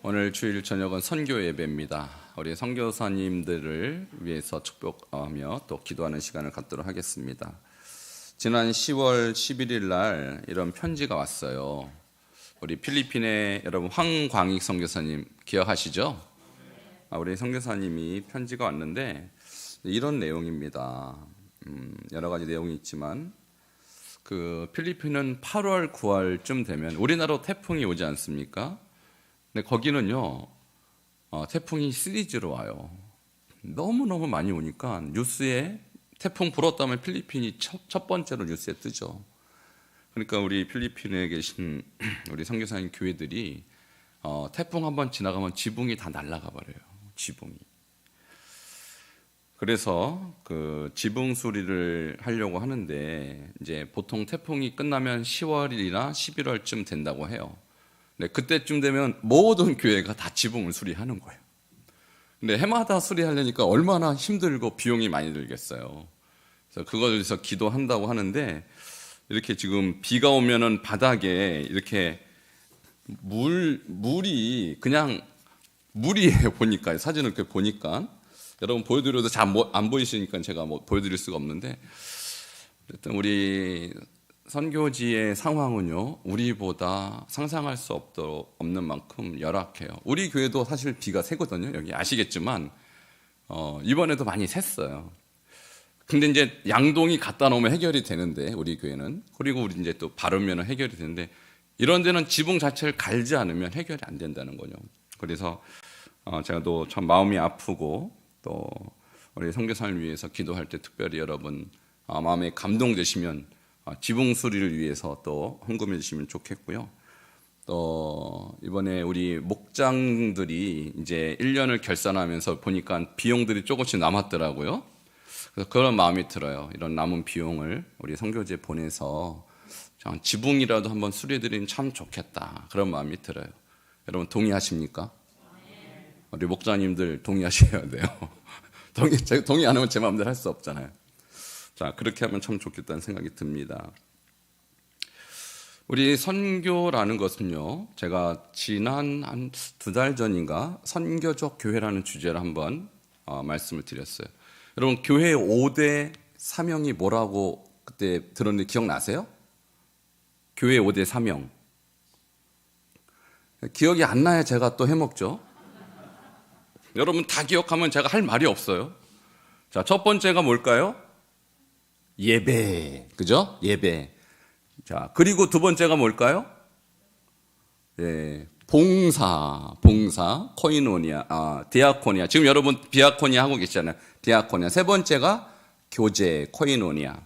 오늘 주일 저녁은 선교 예배입니다. 우리 선교사님들을 위해서 축복하며 또 기도하는 시간을 갖도록 하겠습니다. 지난 10월 11일 날 이런 편지가 왔어요. 우리 필리핀의 여러분 황광익 선교사님 기억하시죠? 우리 선교사님이 편지가 왔는데 이런 내용입니다. 여러 가지 내용이 있지만 그 필리핀은 8월 9월쯤 되면 우리나라로 태풍이 오지 않습니까? 근데 거기는요 태풍이 시리즈로 와요. 너무너무 많이 오니까 뉴스에 태풍 불었다면 필리핀이 첫 번째로 뉴스에 뜨죠. 그러니까 우리 필리핀에 계신 우리 선교사님 교회들이 태풍 한번 지나가면 지붕이 다 날아가 버려요. 지붕이. 그래서 그 지붕 수리를 하려고 하는데 이제 보통 태풍이 끝나면 10월이나 11월쯤 된다고 해요. 네, 그때쯤 되면 모든 교회가 다 지붕을 수리하는 거예요. 근데 해마다 수리하려니까 얼마나 힘들고 비용이 많이 들겠어요. 그래서 그걸 위해서 기도한다고 하는데 이렇게 지금 비가 오면은 바닥에 이렇게 물이 그냥 물이에요. 보니까 사진을 이렇게 보니까 여러분 보여드려도 잘 안 보이시니까 제가 보여드릴 수가 없는데 어쨌든 우리 선교지의 상황은요 우리보다 상상할 수 없는 만큼 열악해요. 우리 교회도 사실 비가 새거든요. 여기 아시겠지만 이번에도 많이 샜어요. 근데 이제 양동이 갖다 놓으면 해결이 되는데 우리 교회는 그리고 우리 이제 또 바르면 해결이 되는데 이런 데는 지붕 자체를 갈지 않으면 해결이 안 된다는 거죠. 그래서 제가 또 참 마음이 아프고 또 우리 선교사를 위해서 기도할 때 특별히 여러분 마음에 감동되시면 지붕 수리를 위해서 또 헌금해 주시면 좋겠고요. 또 이번에 우리 목장들이 이제 1년을 결산하면서 보니까 비용들이 조금씩 남았더라고요. 그래서 그런 마음이 들어요. 이런 남은 비용을 우리 선교지에 보내서 지붕이라도 한번 수리해 드리면 참 좋겠다. 그런 마음이 들어요. 여러분 동의하십니까? 우리 목자님들 동의하셔야 돼요. 동의 안 하면 제 마음대로 할 수 없잖아요. 자, 그렇게 하면 참 좋겠다는 생각이 듭니다. 우리 선교라는 것은요, 제가 지난 한 2달 전인가 선교적 교회라는 주제로 한번 말씀을 드렸어요. 여러분, 교회 5대 사명이 뭐라고 그때 들었는데 기억나세요? 교회 5대 사명. 기억이 안 나야 제가 또 해먹죠. 여러분 다 기억하면 제가 할 말이 없어요. 자, 첫 번째가 뭘까요? 예배, 그죠? 예배. 자, 그리고 두 번째가 뭘까요? 예, 봉사, 코이노니아, 디아코니아. 지금 여러분 디아코니아 하고 계시잖아요. 디아코니아. 세 번째가 교제, 코이노니아.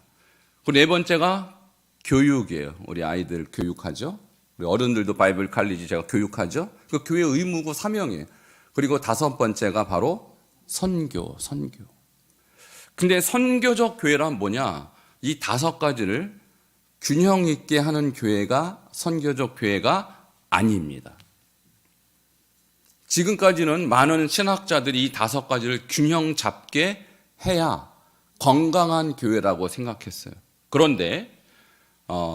그리고 네 번째가 교육이에요. 우리 아이들 교육하죠. 우리 어른들도 바이블 칼리지 제가 교육하죠. 그 교회 의무고 사명이에요. 그리고 다섯 번째가 바로 선교. 근데 선교적 교회란 뭐냐? 이 5가지를 균형 있게 하는 교회가 선교적 교회가 아닙니다. 지금까지는 많은 신학자들이 이 5가지를 균형 잡게 해야 건강한 교회라고 생각했어요. 그런데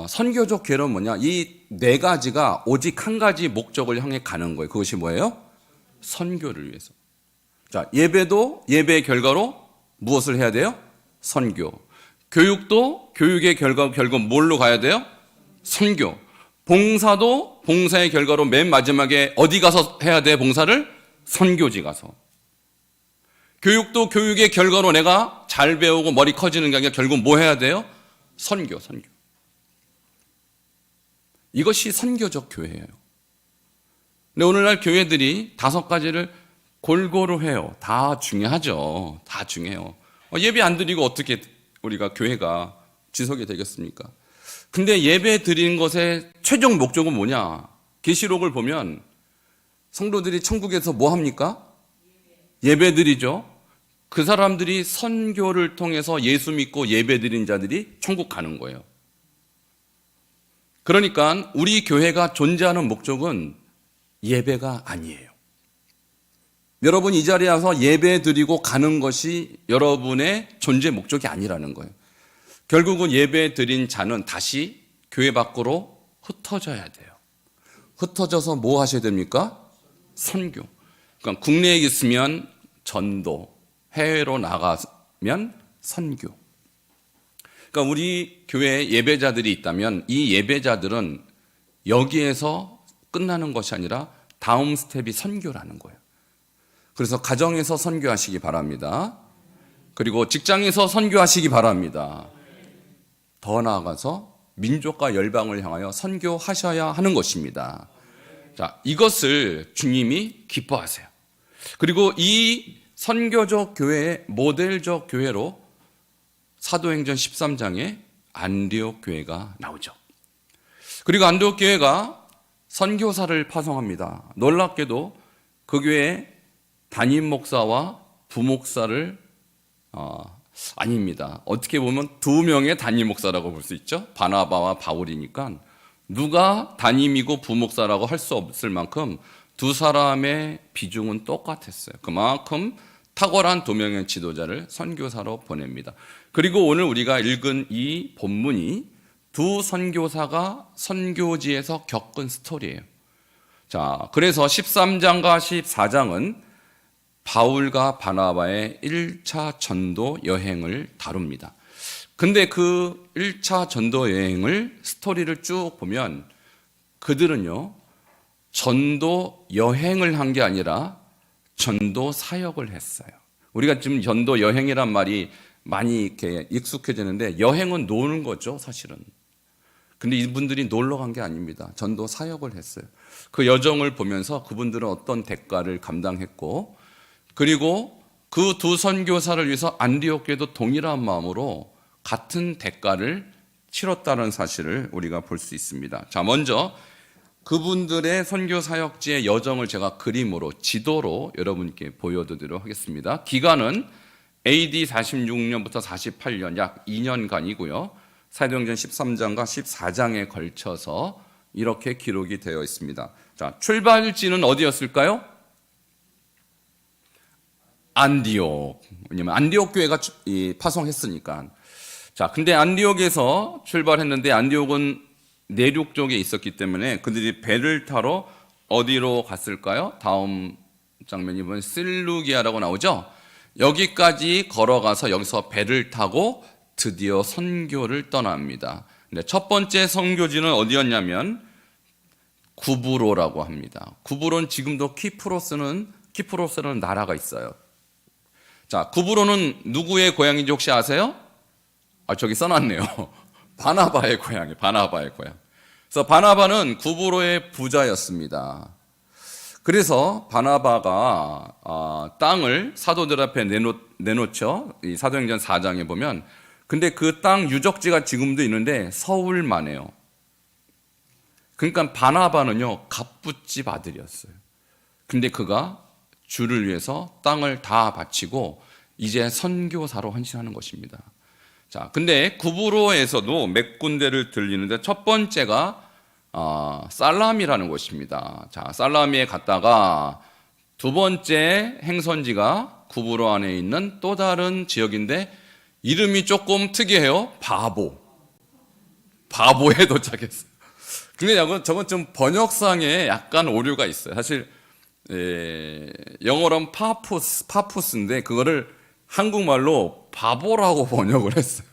선교적 교회는 뭐냐? 이 4가지가 오직 한 가지 목적을 향해 가는 거예요. 그것이 뭐예요? 선교를 위해서. 자, 예배도 예배의 결과로 무엇을 해야 돼요? 선교. 교육도 교육의 결국 뭘로 가야 돼요? 선교. 봉사도 봉사의 결과로 맨 마지막에 어디 가서 해야 돼? 봉사를? 선교지 가서. 교육도 교육의 결과로 내가 잘 배우고 머리 커지는 게 아니라 결국 뭐 해야 돼요? 선교. 이것이 선교적 교회예요. 근데 오늘날 교회들이 5가지를 골고루 해요. 다 중요하죠. 다 중요해요. 예배 안 드리고 어떻게 우리가 교회가 지속이 되겠습니까? 근데 예배 드리는 것의 최종 목적은 뭐냐? 계시록을 보면 성도들이 천국에서 뭐 합니까? 예배 드리죠. 그 사람들이 선교를 통해서 예수 믿고 예배 드린 자들이 천국 가는 거예요. 그러니까 우리 교회가 존재하는 목적은 예배가 아니에요. 여러분 이 자리에 와서 예배 드리고 가는 것이 여러분의 존재 목적이 아니라는 거예요. 결국은 예배 드린 자는 다시 교회 밖으로 흩어져야 돼요. 흩어져서 뭐 하셔야 됩니까? 선교. 그러니까 국내에 있으면 전도, 해외로 나가면 선교. 그러니까 우리 교회 예배자들이 있다면 이 예배자들은 여기에서 끝나는 것이 아니라 다음 스텝이 선교라는 거예요. 그래서 가정에서 선교하시기 바랍니다. 그리고 직장에서 선교하시기 바랍니다. 더 나아가서 민족과 열방을 향하여 선교하셔야 하는 것입니다. 자, 이것을 주님이 기뻐하세요. 그리고 이 선교적 교회의 모델적 교회로 사도행전 13장에 안디옥 교회가 나오죠. 그리고 안디옥 교회가 선교사를 파송합니다. 놀랍게도 그 교회에 담임 목사와 부목사를 아닙니다. 어떻게 보면 두 명의 담임 목사라고 볼 수 있죠. 바나바와 바울이니까 누가 담임이고 부목사라고 할 수 없을 만큼 두 사람의 비중은 똑같았어요. 그만큼 탁월한 두 명의 지도자를 선교사로 보냅니다. 그리고 오늘 우리가 읽은 이 본문이 두 선교사가 선교지에서 겪은 스토리예요. 자, 그래서 13장과 14장은 바울과 바나바의 1차 전도 여행을 다룹니다. 근데 그 1차 전도 여행을 스토리를 쭉 보면 그들은요, 전도 여행을 한 게 아니라 전도 사역을 했어요. 우리가 지금 전도 여행이란 말이 많이 이렇게 익숙해지는데 여행은 노는 거죠, 사실은. 근데 이분들이 놀러 간 게 아닙니다. 전도 사역을 했어요. 그 여정을 보면서 그분들은 어떤 대가를 감당했고, 그리고 그 두 선교사를 위해서 안디옥 교회도 동일한 마음으로 같은 대가를 치렀다는 사실을 우리가 볼 수 있습니다. 자, 먼저 그분들의 선교 사역지의 여정을 제가 그림으로, 지도로 여러분께 보여드리도록 하겠습니다. 기간은 AD 46년부터 48년, 약 2년간이고요. 사도행전 13장과 14장에 걸쳐서 이렇게 기록이 되어 있습니다. 자, 출발지는 어디였을까요? 안디옥. 왜냐면 안디옥 교회가 파송했으니까. 자, 근데 안디옥에서 출발했는데 안디옥은 내륙 쪽에 있었기 때문에 그들이 배를 타러 어디로 갔을까요? 다음 장면이 보면 실루기아라고 나오죠? 여기까지 걸어가서 여기서 배를 타고 드디어 선교를 떠납니다. 근데 첫 번째 선교지는 어디였냐면 구브로라고 합니다. 구브로는 지금도 키프로스라는 나라가 있어요. 자, 구브로는 누구의 고향인지 혹시 아세요? 저기 써놨네요. 바나바의 고향이에요. 바나바의 고향. 그래서 바나바는 구브로의 부자였습니다. 그래서 바나바가 땅을 사도들 앞에 내놓죠. 이 사도행전 4장에 보면. 근데 그 땅 유적지가 지금도 있는데 서울만 해요. 그러니까 바나바는요, 갑부집 아들이었어요. 근데 그가 주를 위해서 땅을 다 바치고 이제 선교사로 헌신하는 것입니다. 자, 근데 구브로에서도 몇 군데를 들리는데 첫 번째가 살라미라는 곳입니다. 자, 살라미에 갔다가 두 번째 행선지가 구브로 안에 있는 또 다른 지역인데 이름이 조금 특이해요. 바보에 도착했어요. 근데 저건 좀 번역상에 약간 오류가 있어요. 사실 영어로는 파푸스인데 그거를 한국말로 바보라고 번역을 했어요.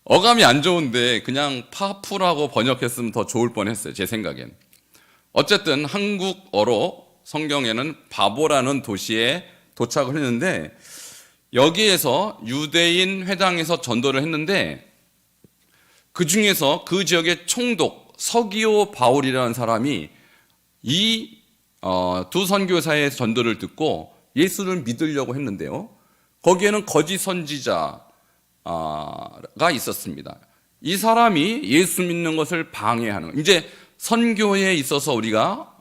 어감이 안 좋은데 그냥 파푸라고 번역했으면 더 좋을 뻔했어요. 제 생각엔. 어쨌든 한국어로 성경에는 바보라는 도시에 도착을 했는데 여기에서 유대인 회당에서 전도를 했는데 그 중에서 그 지역의 총독 서기오 바울이라는 사람이 이 두 선교사의 전도를 듣고 예수를 믿으려고 했는데요. 거기에는 거짓 선지자가 있었습니다. 이 사람이 예수 믿는 것을 방해하는, 이제 선교에 있어서 우리가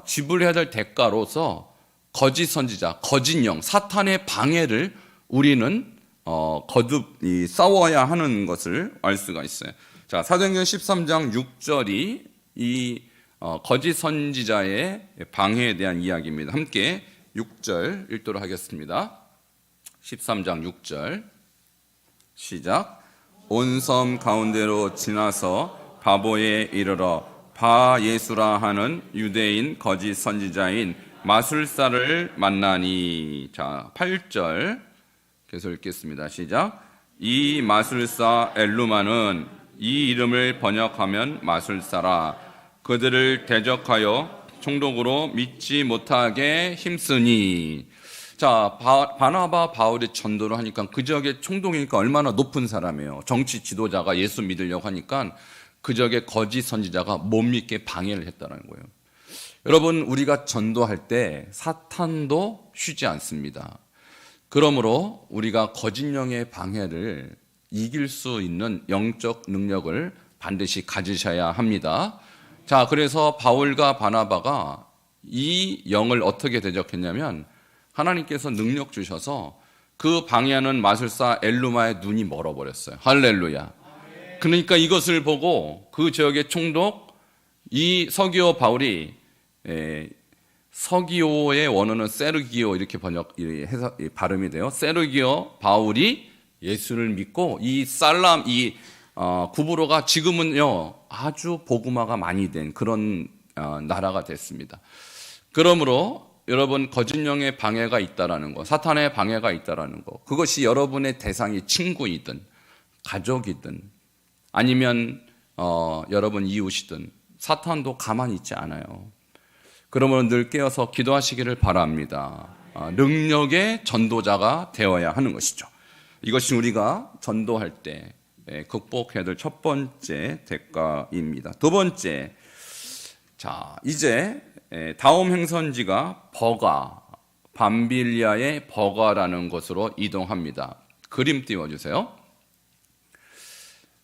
지불해야 될 대가로서 거짓 선지자, 거짓 영, 사탄의 방해를 우리는 거듭 싸워야 하는 것을 알 수가 있어요. 자, 사도행전 13장 6절이 이 거짓 선지자의 방해에 대한 이야기입니다. 함께 6절 읽도록 하겠습니다. 13장 6절 시작. 온 섬 가운데로 지나서 바보에 이르러 바 예수라 하는 유대인 거짓 선지자인 마술사를 만나니. 자, 8절 계속 읽겠습니다. 시작. 이 마술사 엘루마는 이 이름을 번역하면 마술사라. 그들을 대적하여 총독으로 믿지 못하게 힘쓰니. 자, 바나바 바울이 전도를 하니까 그 지역의 총독이니까 얼마나 높은 사람이에요. 정치 지도자가 예수 믿으려고 하니까 그 지역의 거짓 선지자가 못 믿게 방해를 했다는 거예요. 여러분, 우리가 전도할 때 사탄도 쉬지 않습니다. 그러므로 우리가 거짓 영의 방해를 이길 수 있는 영적 능력을 반드시 가지셔야 합니다. 자, 그래서 바울과 바나바가 이 영을 어떻게 대적했냐면 하나님께서 능력 주셔서 그 방해하는 마술사 엘루마의 눈이 멀어버렸어요. 할렐루야. 그러니까 이것을 보고 그 지역의 총독 이 서기오 바울이, 서기오의 원어는 세르기오 이렇게 발음이 돼요. 세르기오 바울이 예수를 믿고 이 살람 구브로가 지금은요 아주 복음화가 많이 된 그런 나라가 됐습니다. 그러므로 여러분, 거짓 영의 방해가 있다라는 거, 사탄의 방해가 있다라는 거, 그것이 여러분의 대상이 친구이든 가족이든 아니면 여러분 이웃이든 사탄도 가만히 있지 않아요. 그러므로 늘 깨어서 기도하시기를 바랍니다. 능력의 전도자가 되어야 하는 것이죠. 이것이 우리가 전도할 때 극복해야 될 첫 번째 대가입니다. 두 번째, 자, 이제 다음 행선지가 버가, 밤빌리아의 버가라는 곳으로 이동합니다. 그림 띄워주세요.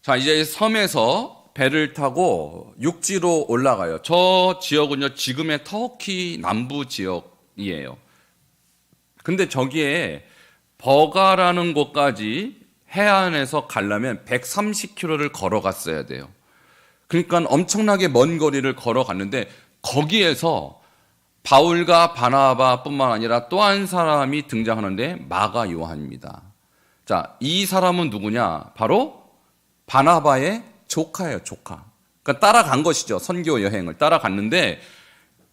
자, 이제 섬에서 배를 타고 육지로 올라가요. 저 지역은요, 지금의 터키 남부 지역이에요. 근데 저기에 버가라는 곳까지 해안에서 가려면 130km를 걸어갔어야 돼요. 그러니까 엄청나게 먼 거리를 걸어갔는데 거기에서 바울과 바나바뿐만 아니라 또 한 사람이 등장하는데 마가 요한입니다. 자, 이 사람은 누구냐? 바로 바나바의 조카예요, 조카. 그러니까 따라간 것이죠. 선교 여행을 따라갔는데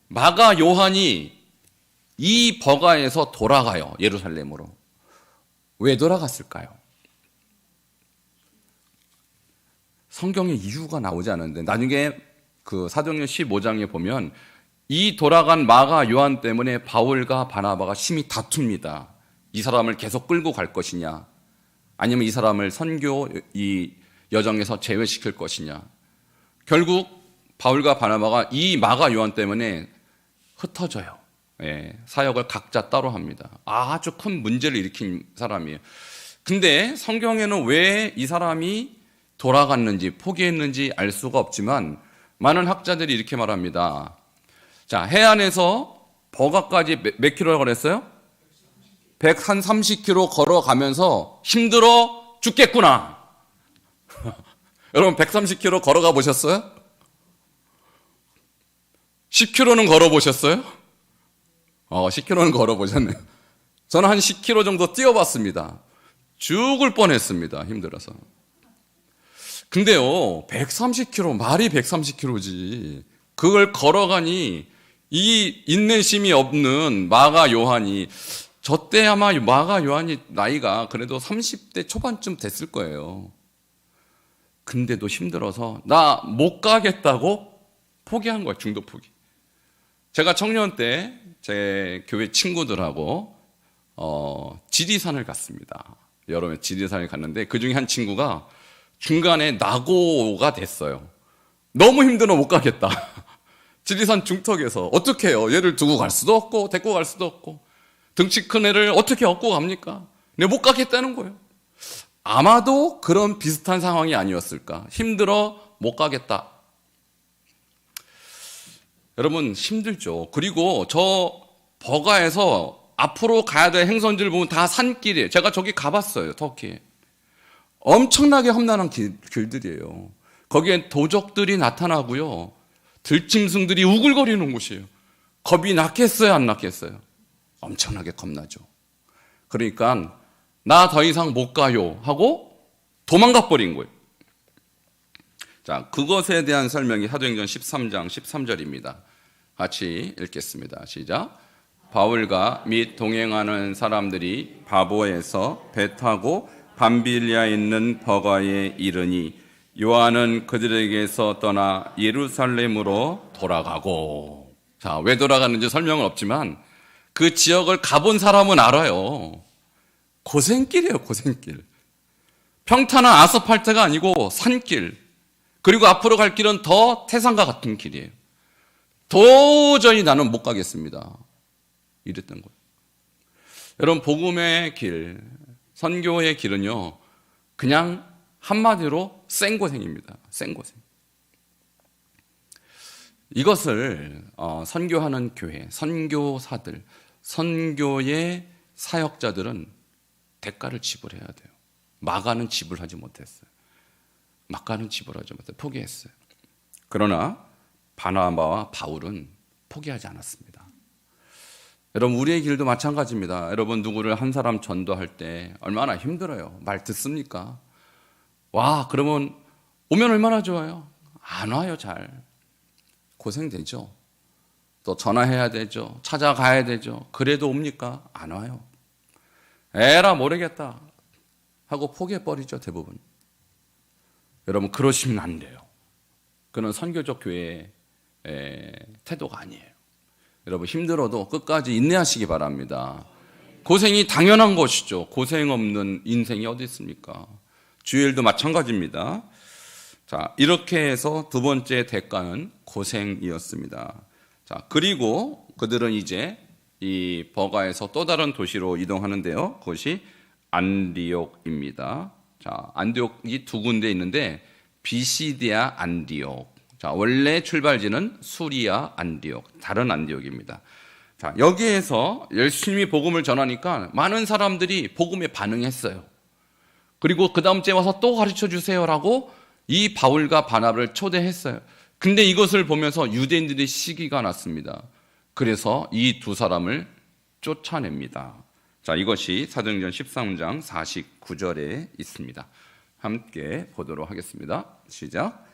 마가 요한이 이 버가에서 돌아가요, 예루살렘으로. 왜 돌아갔을까요? 성경에 이유가 나오지 않는데 나중에 그 사도행전 15장에 보면 이 돌아간 마가 요한 때문에 바울과 바나바가 심히 다툽니다. 이 사람을 계속 끌고 갈 것이냐, 아니면 이 사람을 선교 이 여정에서 제외시킬 것이냐. 결국 바울과 바나바가 이 마가 요한 때문에 흩어져요. 사역을 각자 따로 합니다. 아주 큰 문제를 일으킨 사람이에요. 근데 성경에는 왜 이 사람이 돌아갔는지 포기했는지 알 수가 없지만 많은 학자들이 이렇게 말합니다. 자, 해안에서 버가까지 몇 킬로라고 그랬어요? 130km 걸어가면서 힘들어 죽겠구나. 여러분 130km 걸어가 보셨어요? 10km는 걸어보셨어요? 10km는 걸어보셨네요. 저는 한 10km 정도 뛰어봤습니다. 죽을 뻔했습니다. 힘들어서. 근데요, 130km, 말이 130km지. 그걸 걸어가니 이 인내심이 없는 마가 요한이, 저 때 아마 마가 요한이 나이가 그래도 30대 초반쯤 됐을 거예요. 근데도 힘들어서 나 못 가겠다고 포기한 거예요. 중도 포기. 제가 청년 때 제 교회 친구들하고 지리산을 갔습니다. 여름에 지리산을 갔는데 그중에 한 친구가 중간에 낙오가 됐어요. 너무 힘들어 못 가겠다. 지리산 중턱에서 어떻게 해요? 얘를 두고 갈 수도 없고 데리고 갈 수도 없고 등치 큰 애를 어떻게 업고 갑니까? 내가 못 가겠다는 거예요. 아마도 그런 비슷한 상황이 아니었을까. 힘들어 못 가겠다. 여러분 힘들죠. 그리고 저 버가에서 앞으로 가야 될 행선지를 보면 다 산길이에요. 제가 저기 가봤어요. 터키에. 엄청나게 험난한 길들이에요. 거기엔 도적들이 나타나고요. 들짐승들이 우글거리는 곳이에요. 겁이 났겠어요, 안 났겠어요? 엄청나게 겁나죠. 그러니까 나 더 이상 못 가요 하고 도망가 버린 거예요. 자, 그것에 대한 설명이 사도행전 13장 13절입니다. 같이 읽겠습니다. 시작. 바울과 및 동행하는 사람들이 바보에서 배 타고 밤빌리아에 있는 버가에 이르니 요한은 그들에게서 떠나 예루살렘으로 돌아가고. 자, 왜 돌아가는지 설명은 없지만 그 지역을 가본 사람은 알아요. 고생길이에요, 고생길. 평탄한 아스팔트가 아니고 산길. 그리고 앞으로 갈 길은 더 태산과 같은 길이에요. 도저히 나는 못 가겠습니다. 이랬던 거예요. 여러분, 복음의 길, 선교의 길은요, 그냥 한마디로 생고생입니다. 생고생. 이것을 선교하는 교회, 선교사들, 선교의 사역자들은 대가를 지불해야 돼요. 마가는 지불하지 못했어요. 마가는 지불하지 못했어요. 포기했어요. 그러나 바나바와 바울은 포기하지 않았습니다. 여러분, 우리의 길도 마찬가지입니다. 여러분, 누구를 한 사람 전도할 때 얼마나 힘들어요. 말 듣습니까? 와, 그러면 오면 얼마나 좋아요. 안 와요. 잘 고생되죠. 또 전화해야 되죠. 찾아가야 되죠. 그래도 옵니까? 안 와요. 에라 모르겠다 하고 포기해버리죠. 대부분. 여러분, 그러시면 안 돼요. 그는 선교적 교회의 태도가 아니에요. 여러분, 힘들어도 끝까지 인내하시기 바랍니다. 고생이 당연한 것이죠. 고생 없는 인생이 어디 있습니까? 주일도 마찬가지입니다. 자, 이렇게 해서 두 번째 대가는 고생이었습니다. 자, 그리고 그들은 이제 이 버가에서 또 다른 도시로 이동하는데요. 그것이 안디옥입니다. 자, 안디옥이 두 군데 있는데 비시디아 안디옥. 자, 원래 출발지는 수리아 안디옥, 다른 안디옥입니다. 자, 여기에서 열심히 복음을 전하니까 많은 사람들이 복음에 반응했어요. 그리고 그 다음 주에 와서 또 가르쳐 주세요라고 이 바울과 바나바를 초대했어요. 근데 이것을 보면서 유대인들의 시기가 났습니다. 그래서 이 두 사람을 쫓아냅니다. 자, 이것이 사도행전 13장 49절에 있습니다. 함께 보도록 하겠습니다. 시작.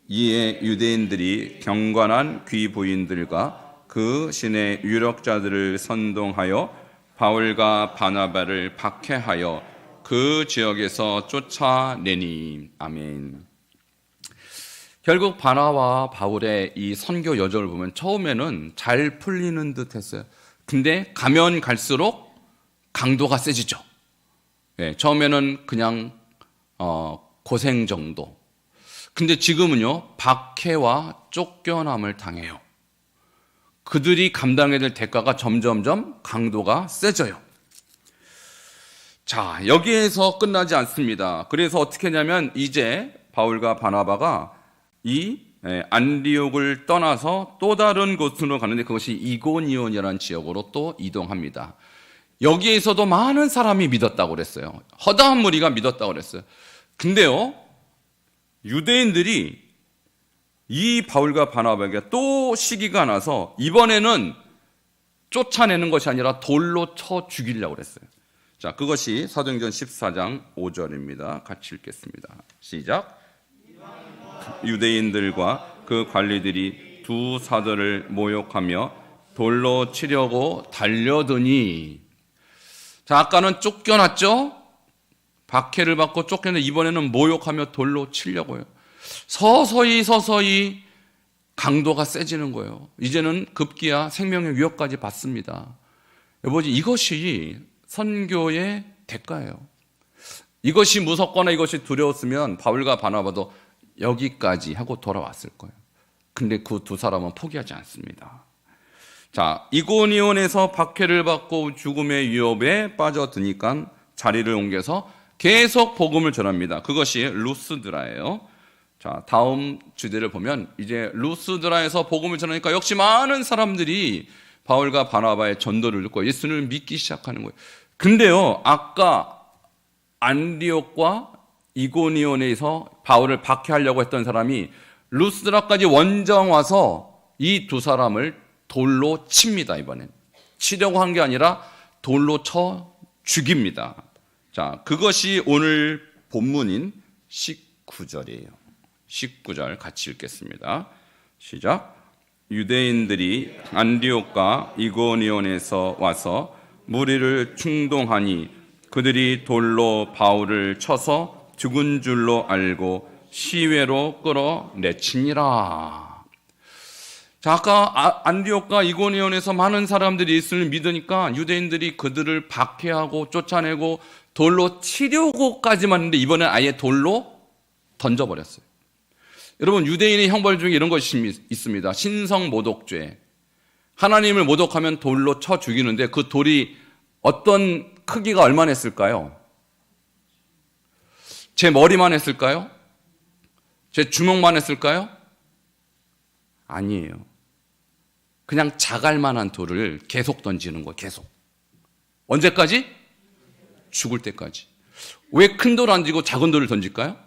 이에 유대인들이 경건한 귀부인들과 그 신의 유력자들을 선동하여 바울과 바나바를 박해하여 그 지역에서 쫓아내니. 아멘. 결국 바나바와 바울의 이 선교 여정을 보면 처음에는 잘 풀리는 듯 했어요. 근데 가면 갈수록 강도가 세지죠. 네, 처음에는 그냥 고생 정도. 근데 지금은요, 박해와 쫓겨남을 당해요. 그들이 감당해야 될 대가가 점점점 강도가 세져요. 자, 여기에서 끝나지 않습니다. 그래서 어떻게 하냐면 이제 바울과 바나바가 이 안디옥을 떠나서 또 다른 곳으로 가는데 그것이 이고니온이라는 지역으로 또 이동합니다. 여기에서도 많은 사람이 믿었다고 그랬어요. 허다한 무리가 믿었다고 그랬어요. 근데요, 유대인들이 이 바울과 바나바에게 또 시기가 나서 이번에는 쫓아내는 것이 아니라 돌로 쳐 죽이려고 그랬어요. 자, 그것이 사도행전 14장 5절입니다. 같이 읽겠습니다. 시작. 유대인들과 그 관리들이 두 사도를 모욕하며 돌로 치려고 달려드니. 자, 아까는 쫓겨났죠? 박해를 받고 쫓겨났는데 이번에는 모욕하며 돌로 치려고요. 서서히 강도가 세지는 거예요. 이제는 급기야 생명의 위협까지 받습니다. 여보지, 이것이 선교의 대가예요. 이것이 무섭거나 이것이 두려웠으면 바울과 바나바도 여기까지 하고 돌아왔을 거예요. 근데 그 두 사람은 포기하지 않습니다. 자, 이고니온에서 박해를 받고 죽음의 위협에 빠져드니까 자리를 옮겨서 계속 복음을 전합니다. 그것이 루스드라예요. 자, 다음 주제를 보면 이제 루스드라에서 복음을 전하니까 역시 많은 사람들이 바울과 바나바의 전도를 듣고 예수를 믿기 시작하는 거예요. 근데요, 아까 안디옥과 이고니온에서 바울을 박해하려고 했던 사람이 루스드라까지 원정 와서 이 두 사람을 돌로 칩니다. 이번엔 치려고 한 게 아니라 돌로 쳐 죽입니다. 자, 그것이 오늘 본문인 19절이에요. 19절 같이 읽겠습니다. 시작. 유대인들이 안디옥과 이고니온에서 와서 무리를 충동하니 그들이 돌로 바울을 쳐서 죽은 줄로 알고 시외로 끌어내치니라. 자, 아까 안디옥과 이고니온에서 많은 사람들이 예수를 믿으니까 유대인들이 그들을 박해하고 쫓아내고 돌로 치려고까지만 했는데 이번엔 아예 돌로 던져버렸어요. 여러분, 유대인의 형벌 중에 이런 것이 있습니다. 신성모독죄. 하나님을 모독하면 돌로 쳐 죽이는데 그 돌이 어떤 크기가 얼마나 했을까요? 제 머리만 했을까요? 제 주먹만 했을까요? 아니에요. 그냥 자갈만한 돌을 계속 던지는 거예요. 계속. 언제까지? 죽을 때까지. 왜 큰 돌 안 던지고 작은 돌을 던질까요?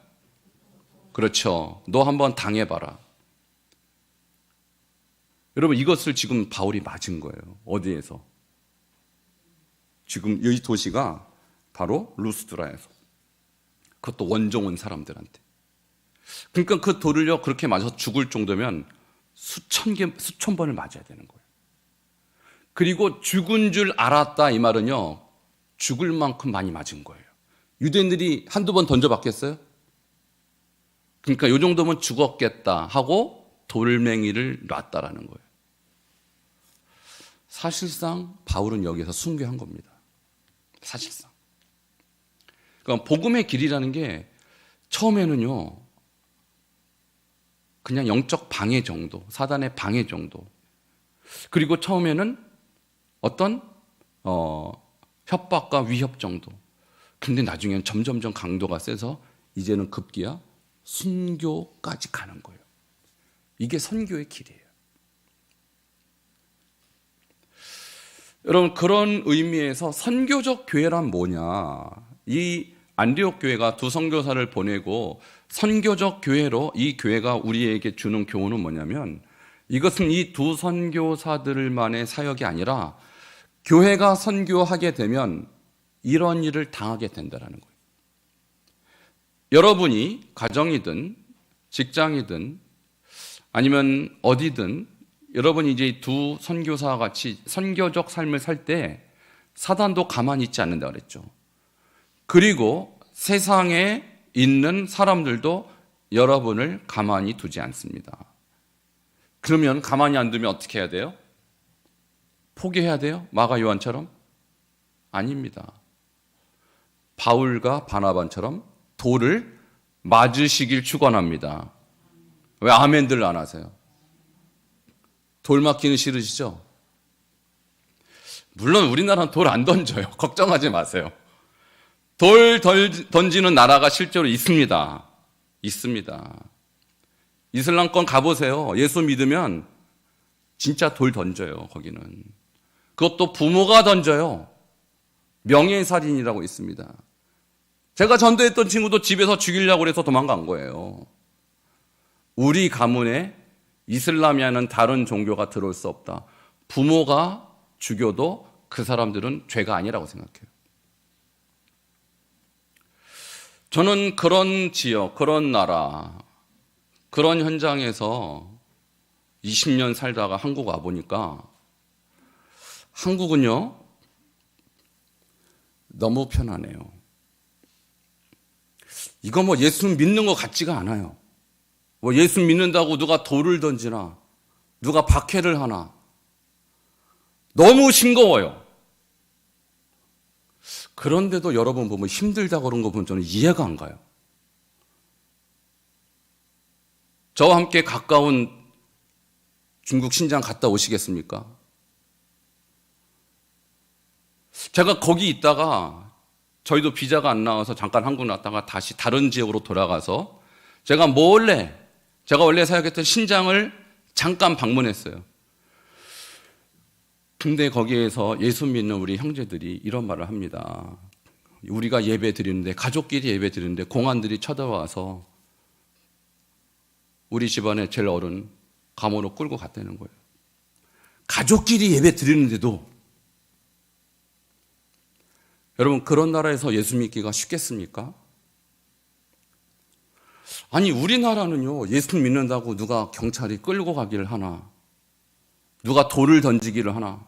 그렇죠. 너 한번 당해봐라. 여러분, 이것을 지금 바울이 맞은 거예요. 어디에서? 지금 이 도시가 바로 루스드라에서. 그것도 원종 온 사람들한테. 그러니까 그 돌을요, 그렇게 맞아서 죽을 정도면 수천 번을 맞아야 되는 거예요. 그리고 죽은 줄 알았다, 이 말은요, 죽을 만큼 많이 맞은 거예요. 유대인들이 한두 번 던져봤겠어요? 그러니까 이 정도면 죽었겠다 하고 돌멩이를 놨다라는 거예요. 사실상 바울은 여기서 순교한 겁니다. 사실상. 그러니까 복음의 길이라는 게 처음에는요, 그냥 영적 방해 정도, 사단의 방해 정도. 그리고 처음에는 어떤 협박과 위협 정도. 근데 나중에는 점점점 강도가 세서 이제는 급기야 순교까지 가는 거예요. 이게 선교의 길이에요. 여러분, 그런 의미에서 선교적 교회란 뭐냐? 이 안디옥 교회가 두 선교사를 보내고 선교적 교회로 이 교회가 우리에게 주는 교훈은 뭐냐면, 이것은 이 두 선교사들만의 사역이 아니라 교회가 선교하게 되면 이런 일을 당하게 된다는 거예요. 여러분이 가정이든 직장이든 아니면 어디든 여러분이 이제 두 선교사와 같이 선교적 삶을 살 때 사단도 가만히 있지 않는다 그랬죠. 그리고 세상에 있는 사람들도 여러분을 가만히 두지 않습니다. 그러면 가만히 안 두면 어떻게 해야 돼요? 포기해야 돼요? 마가 요한처럼? 아닙니다. 바울과 바나바처럼 돌을 맞으시길 축원합니다. 왜 아멘들 안 하세요? 돌 맞기는 싫으시죠? 물론 우리나라는 돌 안 던져요. 걱정하지 마세요. 돌 던지는 나라가 실제로 있습니다. 있습니다. 이슬람권 가보세요. 예수 믿으면 진짜 돌 던져요. 거기는. 그것도 부모가 던져요. 명예살인이라고 있습니다. 제가 전도했던 친구도 집에서 죽이려고 해서 도망간 거예요. 우리 가문에 이슬람이라는 다른 종교가 들어올 수 없다. 부모가 죽여도 그 사람들은 죄가 아니라고 생각해요. 저는 그런 지역, 그런 나라, 그런 현장에서 20년 살다가 한국 와보니까 한국은요, 너무 편하네요. 이거 뭐 예수 믿는 것 같지가 않아요. 뭐 예수 믿는다고 누가 돌을 던지나, 누가 박해를 하나. 너무 싱거워요. 그런데도 여러분 보면 힘들다 그런 거 보면 저는 이해가 안 가요. 저와 함께 가까운 중국 신장 갔다 오시겠습니까? 제가 거기 있다가 저희도 비자가 안 나와서 잠깐 한국 나왔다가 다시 다른 지역으로 돌아가서 제가 원래 사역했던 신장을 잠깐 방문했어요. 근데 거기에서 예수 믿는 우리 형제들이 이런 말을 합니다. 우리가 예배 드리는데, 가족끼리 예배 드리는데 공안들이 쳐들어와서 우리 집안의 제일 어른 감옥으로 끌고 갔다는 거예요. 가족끼리 예배 드리는데도. 여러분, 그런 나라에서 예수 믿기가 쉽겠습니까? 아니, 우리나라는요, 예수 믿는다고 누가 경찰이 끌고 가기를 하나. 누가 돌을 던지기를 하나.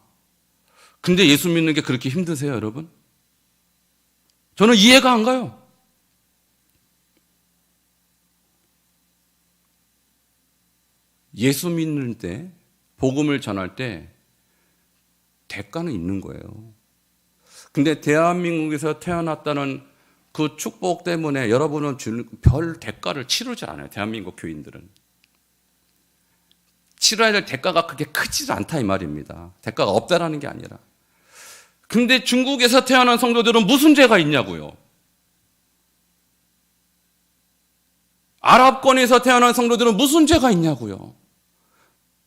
근데 예수 믿는 게 그렇게 힘드세요, 여러분? 저는 이해가 안 가요. 예수 믿는 때, 복음을 전할 때 대가는 있는 거예요. 근데 대한민국에서 태어났다는 그 축복 때문에 여러분은 별 대가를 치르지 않아요. 대한민국 교인들은. 치러야 될 대가가 그렇게 크지 않다 이 말입니다. 대가가 없다라는 게 아니라. 근데 중국에서 태어난 성도들은 무슨 죄가 있냐고요. 아랍권에서 태어난 성도들은 무슨 죄가 있냐고요.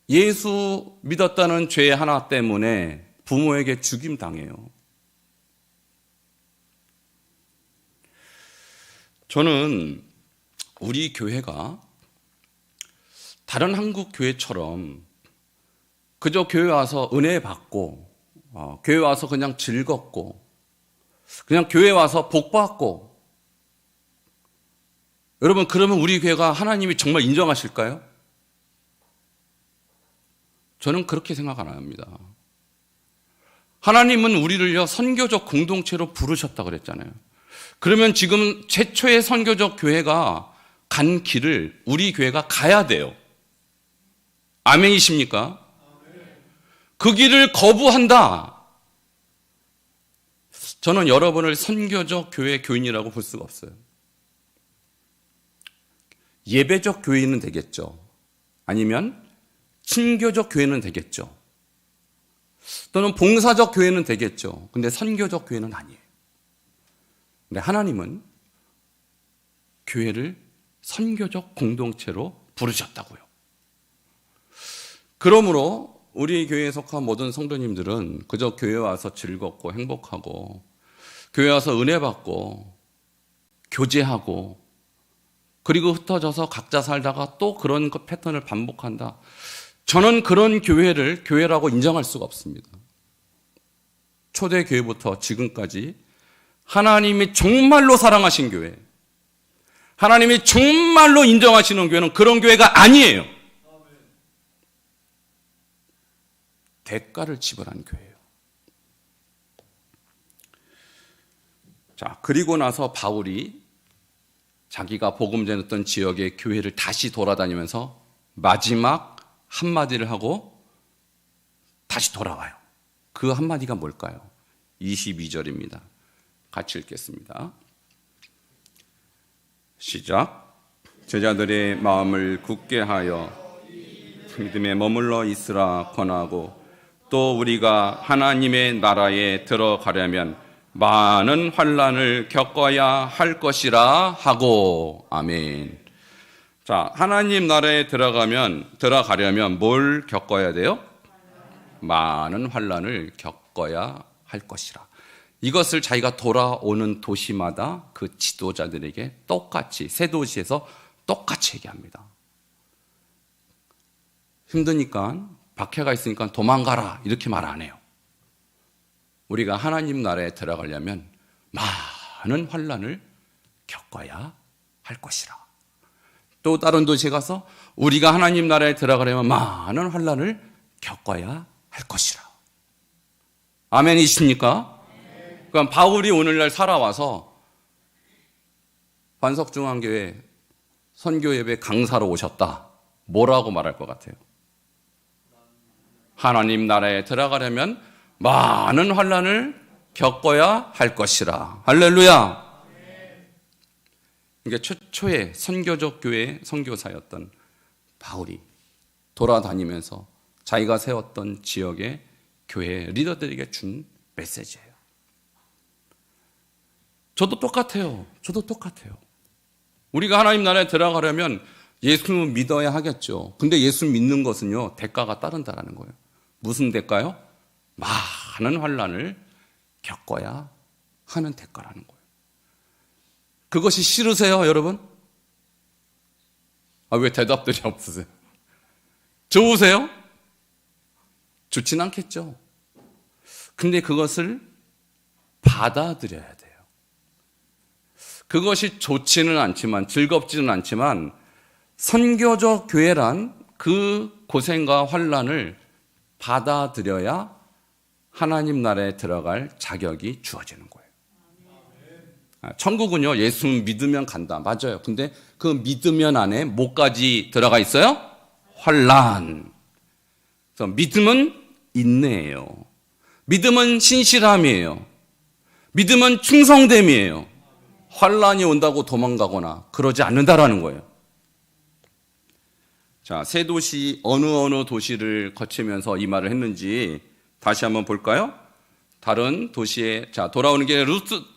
예수 믿었다는 죄 하나 때문에 부모에게 죽임당해요. 저는 우리 교회가 다른 한국 교회처럼 그저 교회 와서 은혜 받고 교회 와서 그냥 즐겁고 그냥 교회 와서 복 받고 여러분 그러면 우리 교회가 하나님이 정말 인정하실까요? 저는 그렇게 생각 안 합니다. 하나님은 우리를요 선교적 공동체로 부르셨다 그랬잖아요. 그러면 지금 최초의 선교적 교회가 간 길을 우리 교회가 가야 돼요. 아멘이십니까? 그 길을 거부한다. 저는 여러분을 선교적 교회 교인이라고 볼 수가 없어요. 예배적 교회는 되겠죠. 아니면 친교적 교회는 되겠죠. 또는 봉사적 교회는 되겠죠. 근데 선교적 교회는 아니에요. 근데 하나님은 교회를 선교적 공동체로 부르셨다고요. 그러므로 우리 교회에 속한 모든 성도님들은 그저 교회 와서 즐겁고 행복하고 교회 와서 은혜 받고 교제하고 그리고 흩어져서 각자 살다가 또 그런 패턴을 반복한다. 저는 그런 교회를 교회라고 인정할 수가 없습니다. 초대교회부터 지금까지 하나님이 정말로 사랑하신 교회, 하나님이 정말로 인정하시는 교회는 그런 교회가 아니에요. 대가를 지불한 교회예요. 자, 그리고 나서 바울이 자기가 복음 전했던 지역의 교회를 다시 돌아다니면서 마지막 한마디를 하고 다시 돌아와요. 그 한마디가 뭘까요? 22절입니다. 같이 읽겠습니다. 시작. 제자들의 마음을 굳게 하여 믿음에 머물러 있으라 권하고 또 우리가 하나님의 나라에 들어가려면 많은 환난을 겪어야 할 것이라 하고. 아멘. 자, 하나님 나라에 들어가려면 뭘 겪어야 돼요? 많은 환난을 겪어야 할 것이라. 이것을 자기가 돌아오는 도시마다 그 지도자들에게 똑같이 세 도시에서 똑같이 얘기합니다. 힘드니까 박해가 있으니까 도망가라 이렇게 말 안 해요. 우리가 하나님 나라에 들어가려면 많은 환난을 겪어야 할 것이라. 또 다른 도시에 가서 우리가 하나님 나라에 들어가려면 많은 환난을 겪어야 할 것이라. 아멘이십니까? 그럼 바울이 오늘날 살아와서 반석중앙교회 선교예배 강사로 오셨다. 뭐라고 말할 것 같아요? 하나님 나라에 들어가려면 많은 환난을 겪어야 할 것이라. 할렐루야. 그러니까 최초의 선교적 교회의 선교사였던 바울이 돌아다니면서 자기가 세웠던 지역의 교회 리더들에게 준 메시지예요. 저도 똑같아요. 우리가 하나님 나라에 들어가려면 예수 믿어야 하겠죠. 근데 예수 믿는 것은요, 대가가 따른다라는 거예요. 무슨 대가요? 많은 환난을 겪어야 하는 대가라는 거예요. 그것이 싫으세요, 여러분? 왜 대답들이 없으세요? 좋으세요? 좋진 않겠죠. 근데 그것을 받아들여야 돼요. 그것이 좋지는 않지만, 즐겁지는 않지만 선교적 교회란 그 고생과 환난을 받아들여야 하나님 나라에 들어갈 자격이 주어지는 거예요. 천국은요, 예수 믿으면 간다. 맞아요. 근데 그 믿으면 안에 뭐까지 들어가 있어요? 환난. 그래서 믿음은 인내예요. 믿음은 신실함이에요. 믿음은 충성됨이에요. 환난이 온다고 도망가거나 그러지 않는다라는 거예요. 자, 세 도시 어느 도시를 거치면서 이 말을 했는지 다시 한번 볼까요? 다른 도시에 돌아오는 길에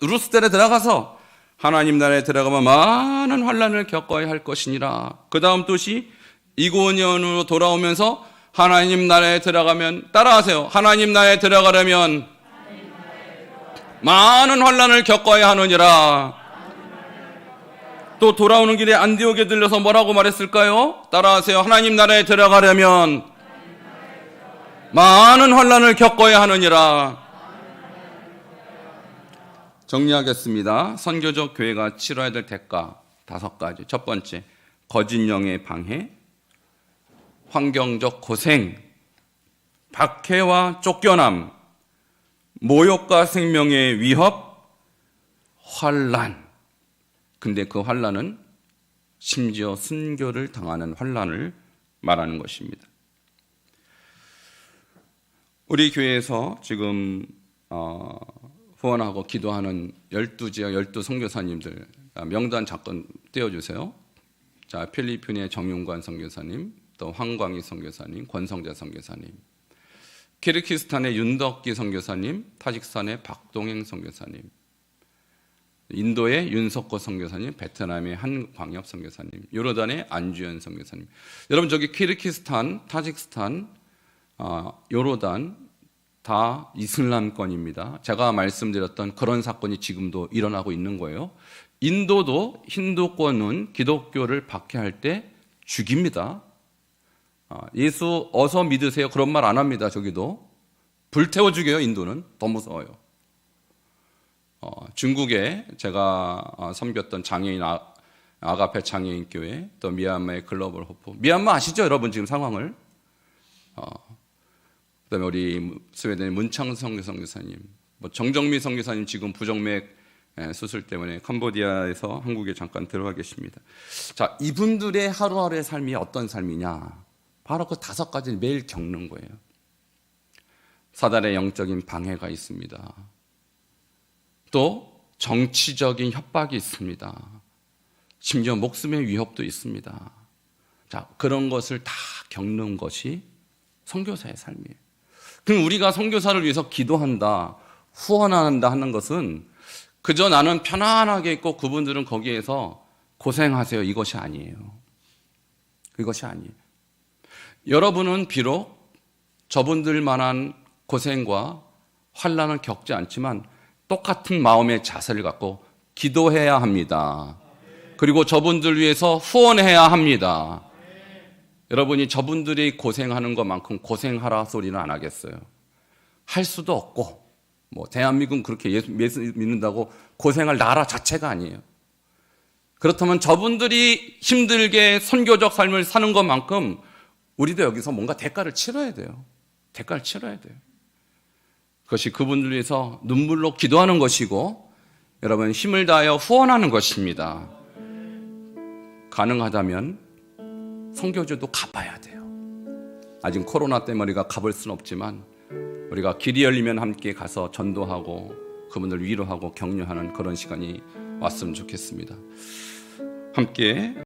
루스델에 들어가서 하나님 나라에 들어가면 많은 환난을 겪어야 할 것이니라. 그 다음 도시 이고니온으로 돌아오면서 하나님 나라에 들어가면, 따라하세요. 하나님 나라에 들어가려면 많은 환난을 겪어야 하느니라. 또 돌아오는 길에 안디옥에 들려서 뭐라고 말했을까요? 따라하세요. 하나님 나라에 들어가려면 많은 환난을 겪어야 하느니라. 정리하겠습니다. 선교적 교회가 치러야 될 대가 5가지. 첫 번째, 거짓 영의 방해, 환경적 고생, 박해와 쫓겨남, 모욕과 생명의 위협, 환난. 근데 그 환난은 심지어 순교를 당하는 환난을 말하는 것입니다. 우리 교회에서 지금 후원하고 기도하는 12지역 12선교사님들 명단 잠깐 떼어주세요. 자, 필리핀의 정윤관 선교사님, 또 황광희 선교사님, 권성재 선교사님, 키르기스탄의 윤덕기 선교사님, 타직스탄의 박동행 선교사님, 인도의 윤석호 선교사님, 베트남의 한광엽 선교사님, 요르단의 안주현 선교사님. 여러분, 저기 키르기스탄, 타직스탄, 요르단 다 이슬람권입니다. 제가 말씀드렸던 그런 사건이 지금도 일어나고 있는 거예요. 인도도 힌두권은 기독교를 박해할 때 죽입니다. 예수 어서 믿으세요. 그런 말 안 합니다. 저기도 불태워 죽여요. 인도는 더 무서워요. 중국에 제가 섬겼던 장애인 아가페 장애인 교회, 또 미얀마의 글로벌 호프. 미얀마 아시죠, 여러분 지금 상황을? 그다음에 우리 스웨덴의 문창성 선교사님, 정정미 선교사님 지금 부정맥 수술 때문에 캄보디아에서 한국에 잠깐 들어가 계십니다. 자, 이분들의 하루하루의 삶이 어떤 삶이냐? 바로 그 5가지를 매일 겪는 거예요. 사단의 영적인 방해가 있습니다. 또 정치적인 협박이 있습니다. 심지어 목숨의 위협도 있습니다. 자, 그런 것을 다 겪는 것이 선교사의 삶이에요. 그럼 우리가 선교사를 위해서 기도한다, 후원한다 하는 것은 그저 나는 편안하게 있고 그분들은 거기에서 고생하세요, 이것이 아니에요. 이것이 아니에요. 여러분은 비록 저분들만한 고생과 환난을 겪지 않지만 똑같은 마음의 자세를 갖고 기도해야 합니다. 그리고 저분들 위해서 후원해야 합니다. 여러분이 저분들이 고생하는 것만큼 고생하라 소리는 안 하겠어요. 할 수도 없고, 대한민국은 그렇게 예수 믿는다고 고생할 나라 자체가 아니에요. 그렇다면 저분들이 힘들게 선교적 삶을 사는 것만큼 우리도 여기서 뭔가 대가를 치러야 돼요. 대가를 치러야 돼요. 그것이 그분들 위해서 눈물로 기도하는 것이고, 여러분 힘을 다하여 후원하는 것입니다. 가능하다면 선교제도 가봐야 돼요. 아직 코로나 때문에 우리가 가볼 수는 없지만 우리가 길이 열리면 함께 가서 전도하고 그분들 위로하고 격려하는 그런 시간이 왔으면 좋겠습니다. 함께